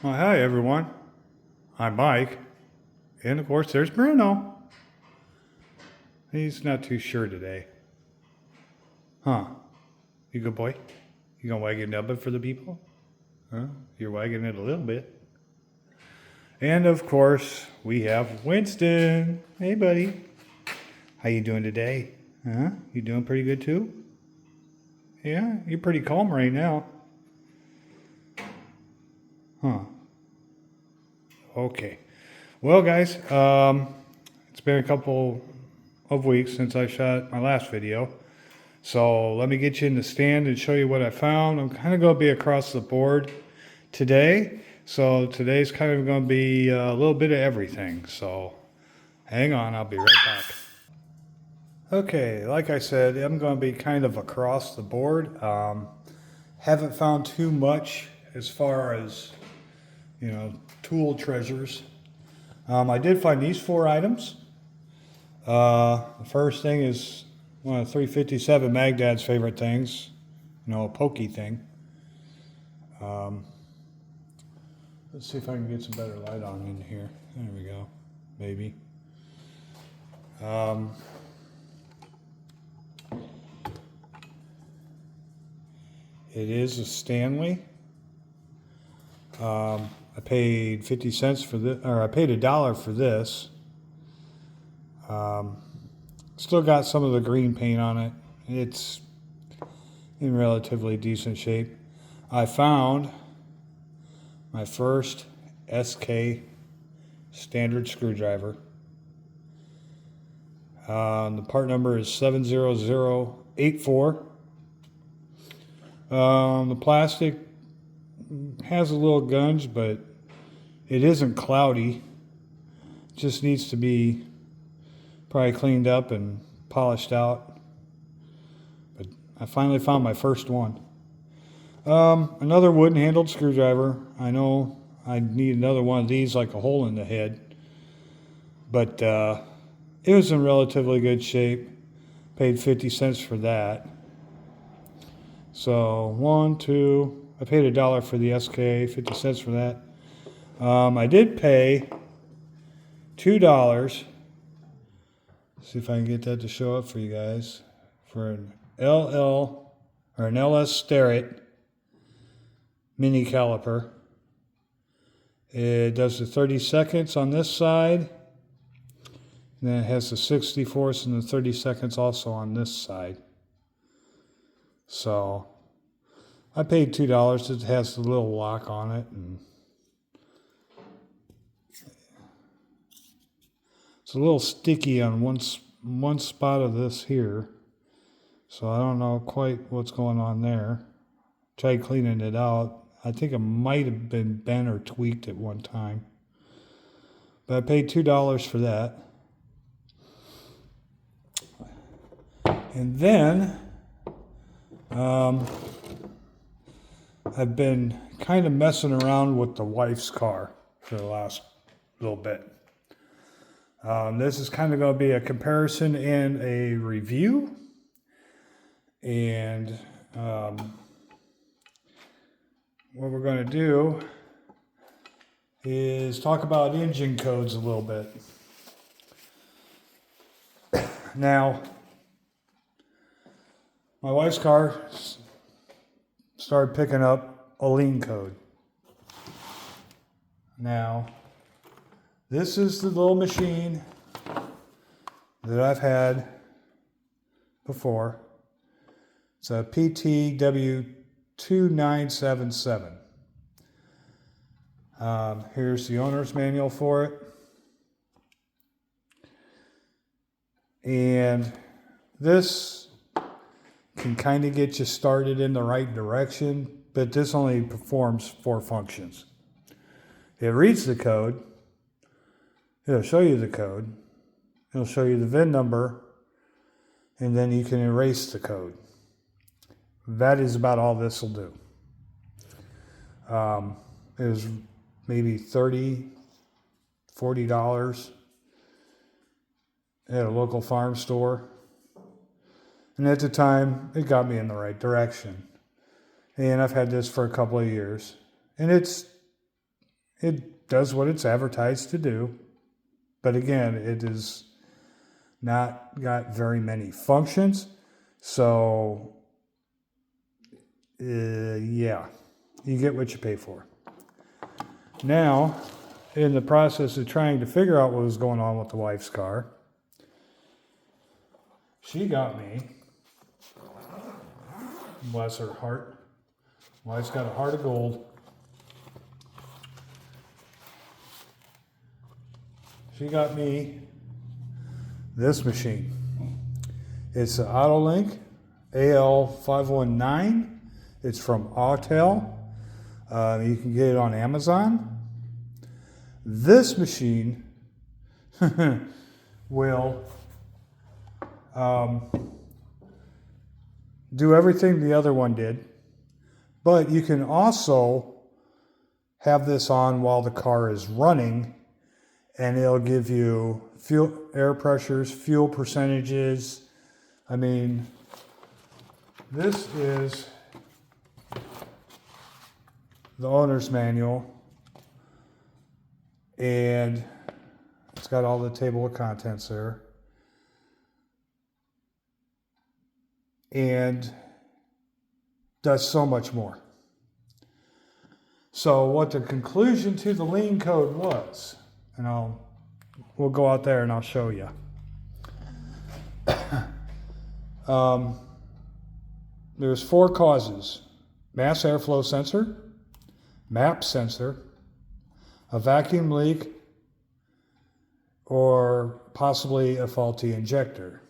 Well, hi everyone. I'm Mike, and of course there's Bruno. He's not too sure today. Huh? You good boy? You gonna wag your nubbin for the people? Huh? You're wagging it a little bit. And of course we have Winston. Hey buddy. How you doing today? Huh? You doing pretty good too? Yeah, you're pretty calm right now. Huh? Okay. Well, guys, it's been a couple of weeks since I shot my last video. So let me get you in the stand and show you what I found. I'm kind of going to be across the board today. So today's kind of going to be a little bit of everything. So hang on, I'll be right back. Okay, like I said, I'm going to be kind of across the board. Haven't found too much as far as, tool treasures. I did find these 4 items. The first thing is one of 357 Magdad's favorite things, a pokey thing. Let's see if I can get some better light on in here. There we go, maybe. It is a Stanley. I paid 50 cents for this, or I paid $1 for this. Still got some of the green paint on it. It's in relatively decent shape. I found my first SK standard screwdriver. The part number is 70084. The plastic has a little gunge, but it isn't cloudy. It just needs to be probably cleaned up and polished out. But I finally found my first one. Another wooden handled screwdriver. I know I need another one of these, like a hole in the head. But it was in relatively good shape. Paid 50 cents for that. So I paid $1 for the SK, 50 cents for that. I did pay $2. See if I can get that to show up for you guys. For an LS Starrett mini caliper. It does the 30 seconds on this side. And then it has the 64ths and the 30 seconds also on this side. So I paid $2. It has the little lock on it, and it's a little sticky on one spot of this here. So I don't know quite what's going on there. Tried cleaning it out. I think it might have been bent or tweaked at one time. But I paid $2 for that. And then I've been kind of messing around with the wife's car for the last little bit. This is kind of going to be a comparison and a review. And what we're going to do is talk about engine codes a little bit. Now, my wife's car started picking up a lean code. Now, this is the little machine that I've had before. It's a PTW2977. Here's the owner's manual for it. And this can kind of get you started in the right direction, but this only performs 4 functions. It reads the code. It'll show you the code. It'll show you the VIN number, and then you can erase the code. That is about all this will do. It was maybe $30, $40 at a local farm store. And at the time, it got me in the right direction. And I've had this for a couple of years. And it's it does what it's advertised to do. But again, it is not got very many functions. So, yeah, you get what you pay for. Now, in the process of trying to figure out what was going on with the wife's car, she got me, bless her heart, wife's got a heart of gold. She got me this machine. It's an Autolink AL519. It's from Autel. You can get it on Amazon. This machine will do everything the other one did, but you can also have this on while the car is running, and it'll give you fuel, air pressures, fuel percentages. I mean, this is the owner's manual, and it's got all the table of contents there. And does so much more. So what the conclusion to the lean code was, and we'll go out there and I'll show you. There's 4 causes: mass airflow sensor, MAP sensor, a vacuum leak, or possibly a faulty injector.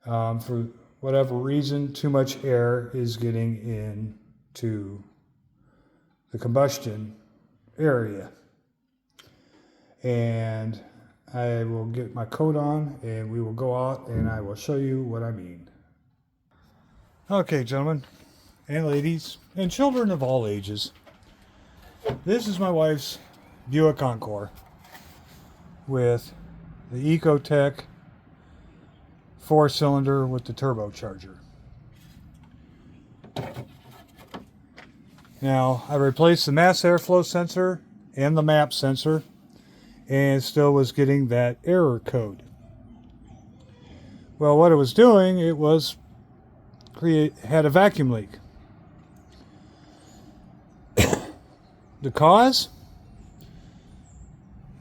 For whatever reason, too much air is getting into the combustion area. And I will get my coat on and we will go out and I will show you what I mean. Okay, gentlemen and ladies and children of all ages. This is my wife's Buick Encore with the Ecotec 4-cylinder with the turbocharger. Now, I replaced the mass airflow sensor and the MAP sensor, and still was getting that error code. Well, what it was doing, it was had a vacuum leak. The cause?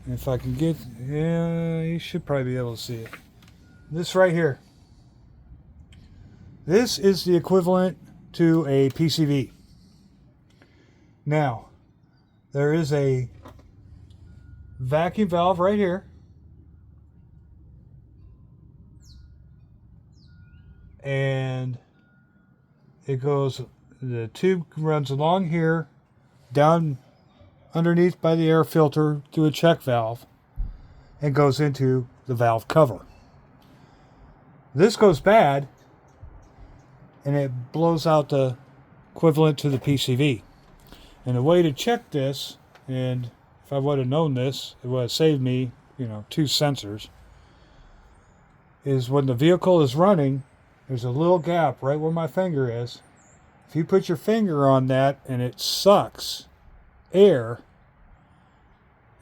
If I can get, yeah, you should probably be able to see it. This right here. This is the equivalent to a PCV. Now, there is a vacuum valve right here. And it goes, the tube runs along here, down underneath by the air filter to a check valve, and goes into the valve cover. This goes bad, and it blows out the equivalent to the PCV. And the way to check this, and if I would have known this, it would have saved me, 2 sensors, is when the vehicle is running, there's a little gap right where my finger is. If you put your finger on that and it sucks air,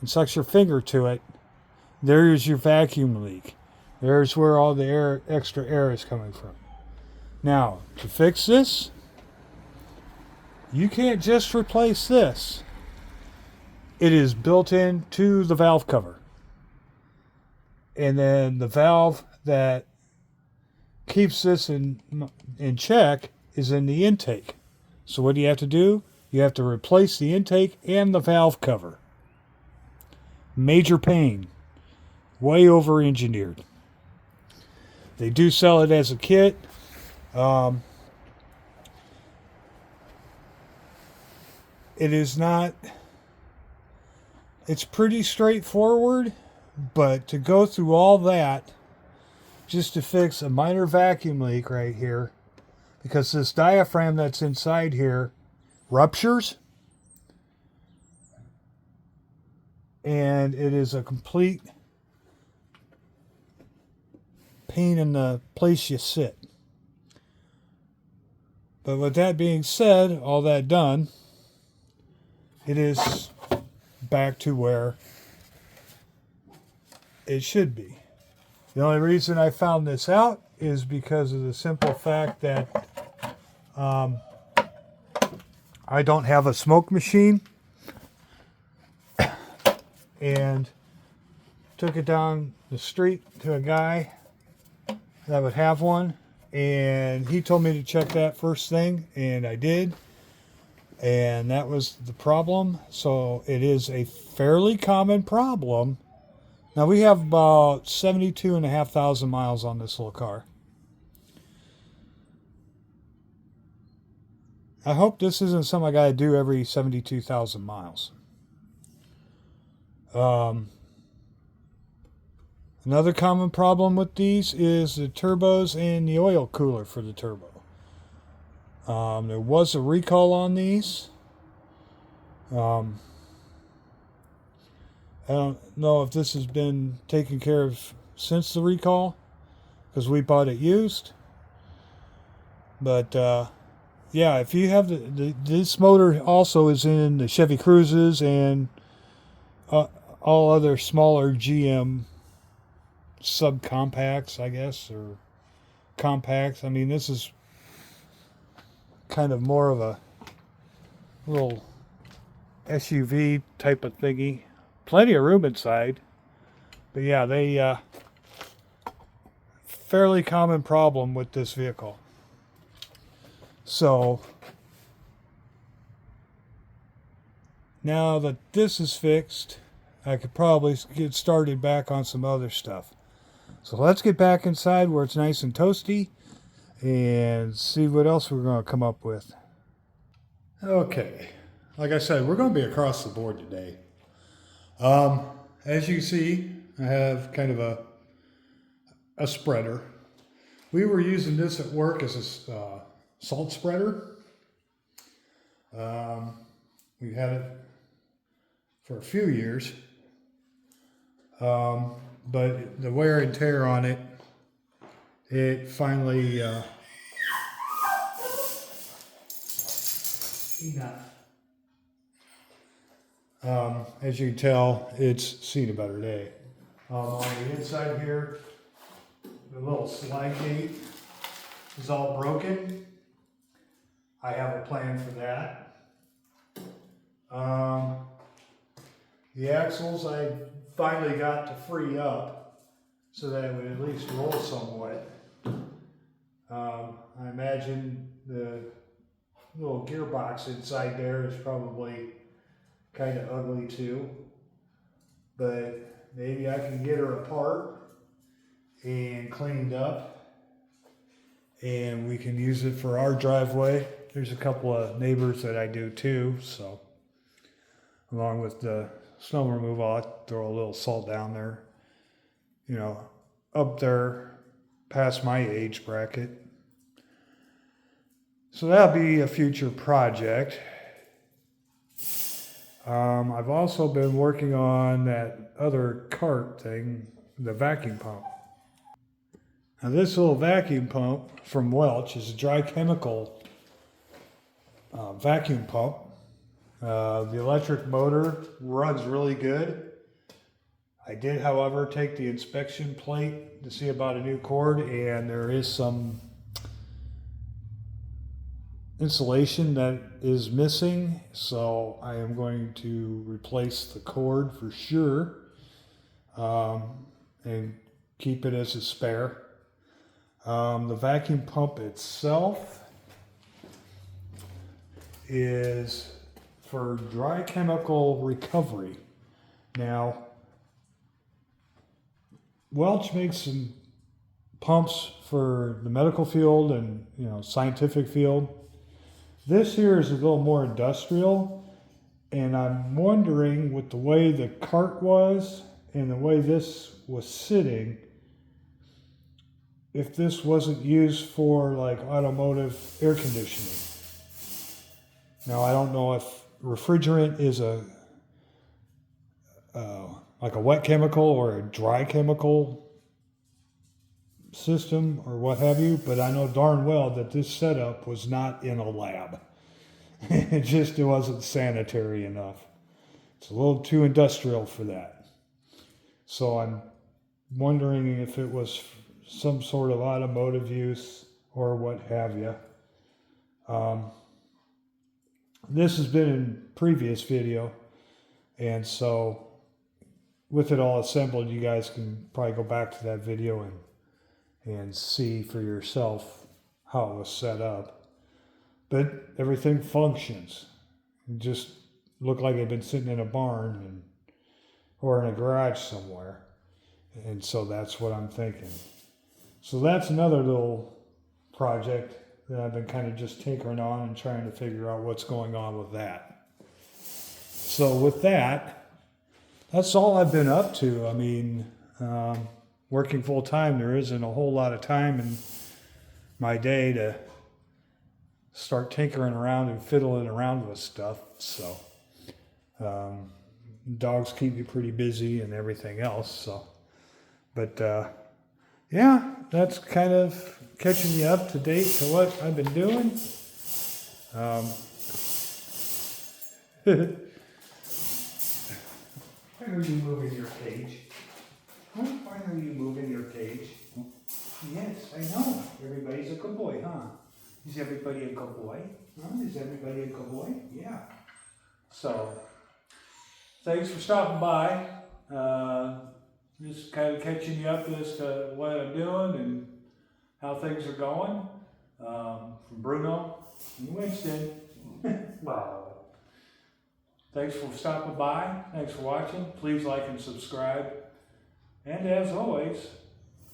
and sucks your finger to it, there's your vacuum leak. There's where all the extra air is coming from. Now, to fix this, you can't just replace this. It is built into the valve cover. And then the valve that keeps this in check is in the intake. So what do you have to do? You have to replace the intake and the valve cover. Major pain. Way over-engineered. They do sell it as a kit. It is not... It's pretty straightforward, but to go through all that just to fix a minor vacuum leak right here, because this diaphragm that's inside here ruptures, and it is a complete pain in the place you sit. But with that being said, all that done, it is back to where it should be. The only reason I found this out is because of the simple fact that I don't have a smoke machine, and took it down the street to a guy that would have one, and he told me to check that first thing, and I did, and that was the problem. So it is a fairly common problem. Now we have about 72,500 miles on this little car. I hope this isn't something I got to do every 72,000 miles. Another common problem with these is the turbos and the oil cooler for the turbo. There was a recall on these. I don't know if this has been taken care of since the recall, because we bought it used. But yeah, if you have this motor also is in the Chevy Cruzes and all other smaller GM subcompacts, I guess, or compacts. I mean, this is kind of more of a little SUV type of thingy. Plenty of room inside. But yeah, they fairly common problem with this vehicle. So now that this is fixed, I could probably get started back on some other stuff. So let's get back inside where it's nice and toasty and see what else we're going to come up with. Okay, like I said, we're going to be across the board today. As you can see, I have kind of a spreader. We were using this at work as a salt spreader. We've had it for a few years. But the wear and tear on it, it finally as you can tell, it's seen a better day. On the inside here, the little slide gate is all broken. I have a plan for that. The axles I finally got to free up so that it would at least roll somewhat. I imagine the little gearbox inside there is probably kind of ugly too, but maybe I can get her apart and cleaned up and we can use it for our driveway. There's a couple of neighbors that I do too, so along with the snow removal, I'll throw a little salt down there, you know, up there past my age bracket. So that'll be a future project. I've also been working on that other cart thing, the vacuum pump. Now this little vacuum pump from Welch is a dry chemical vacuum pump. The electric motor runs really good. I did, however, take the inspection plate to see about a new cord, and there is some insulation that is missing, so I am going to replace the cord for sure, and keep it as a spare. The vacuum pump itself is for dry chemical recovery. Now, Welch makes some pumps for the medical field and, you know, scientific field. This here is a little more industrial, and I'm wondering, with the way the cart was and the way this was sitting, if this wasn't used for like automotive air conditioning. Now, I don't know if refrigerant is like a wet chemical or a dry chemical system or what have you, but I know darn well that this setup was not in a lab. It wasn't sanitary enough. It's a little too industrial for that. So I'm wondering if it was some sort of automotive use or what have you. This has been in previous video, and so with it all assembled, you guys can probably go back to that video and see for yourself how it was set up. But everything functions. It just looked like it'd been sitting in a barn or in a garage somewhere. And so that's what I'm thinking. So that's another little project that I've been kind of just tinkering on and trying to figure out what's going on with that. So with that, that's all I've been up to. I mean, working full time, there isn't a whole lot of time in my day to start tinkering around and fiddling around with stuff. So dogs keep me pretty busy and everything else. So, but yeah, that's kind of catching you up to date to what I've been doing. Why are you moving your cage? Huh? Why are you moving your cage? Yes, I know. Everybody's a good boy, huh? Is everybody a good boy? Huh? Is everybody a good boy? Yeah. So, thanks for stopping by. Just kind of catching you up as to what I'm doing and how things are going. From Bruno and Winston. Wow. Thanks for stopping by. Thanks for watching. Please like and subscribe. And as always,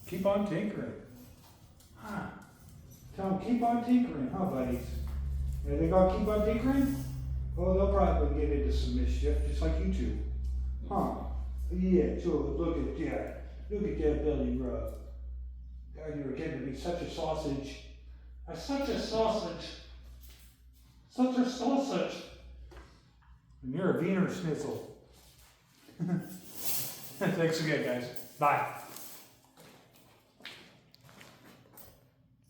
keep on tinkering. Huh. Tell them, keep on tinkering, huh, buddies? Are they going to keep on tinkering? Oh, they'll probably get into some mischief, just like you two. Huh? Yeah, sure. Look at that. Look at that belly rub. God, you're getting to be such a sausage. Such a sausage. Such a sausage. And you're a Wiener Schnitzel. Thanks again, guys. Bye.